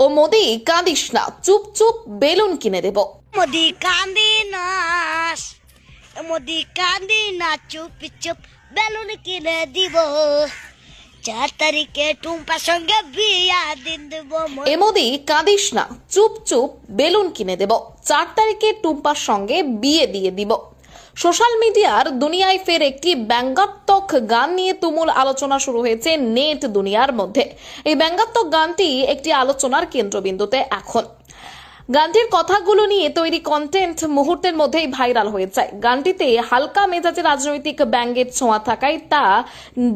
ও মোদি কাঁদিস না, চুপ চুপ বেলুন কিনে দেব। মোদি কান্দি না, মোদি কান্দি না, চুপ চুপ বেলুন কিনে দিব। 4 তারিখে টুম্পার সঙ্গে বিয়া দিন দেব। এ মোদি কাঁদিস না, চুপ চুপ বেলুন কিনে দেব। 4 তারিখে টুম্পার সঙ্গে বিয়ে দিয়ে দিব। সোশ্যাল মিডিয়ার দুনিয়ায় ফের একটি ব্যঙ্গাত্মক গান নিয়ে তুমুল আলোচনা শুরু হয়েছে নেট দুনিয়ার মধ্যে। এই ব্যঙ্গাত্মক গানটি একটি আলোচনার কেন্দ্রবিন্দুতে এখন। গানটির কথাগুলো নিয়ে তৈরি কন্টেন্ট মুহূর্তের মধ্যেই ভাইরাল হয়ে যায়। গানটিতে হালকা মেজাজে রাজনৈতিক ব্যঙ্গের ছোঁয়া থাকায় তা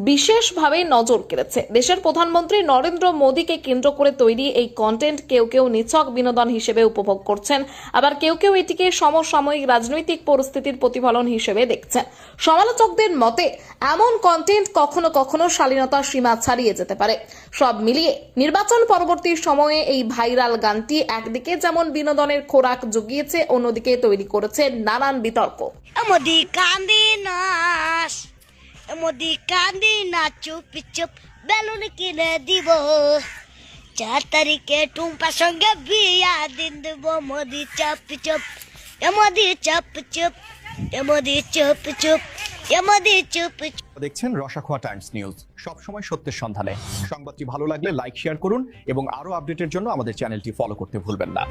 বিশেষভাবে নজর কেড়েছে। দেশের প্রধানমন্ত্রী নরেন্দ্র মোদীকে কেন্দ্র করে তৈরি এই কন্টেন্ট কেউ কেউ নিছক বিনোদন হিসেবে উপভোগ করছেন, আবার কেউ কেউ এটিকে সমসাময়িক রাজনৈতিক পরিস্থিতির প্রতিফলন হিসেবে দেখছেন। সমালোচকদের মতে এমন কন্টেন্ট কখনো কখনো শালীনতার সীমা ছাড়িয়ে যেতে পারে। সব মিলিয়ে নির্বাচন পরবর্তী সময়ে এই ভাইরাল গানটি একদিকে যেমন বিনোদনের খোরাক জুগিয়েছে, অন্যদিকে তৈরি করেছে নানান বিতর্ক। মোদি কান্দি না, মোদি কান্দি না, চুপ চুপ বেলুন কিনে দিব। 4 তারিখে টুম্পার সঙ্গে বিয়া দিন দেব। মোদি চুপ চুপ, মোদি চুপ চুপ, মোদি চুপ চুপ, মোদি চুপ চুপ। দেখছেন রসাখোয়া টাইমস নিউজ, সব সময় সত্যের সন্ধানে। সংবাদটি ভালো লাগলে লাইক শেয়ার করুন এবং আরো আপডেটের জন্য আমাদের চ্যানেলটি ফলো করতে ভুলবেন না।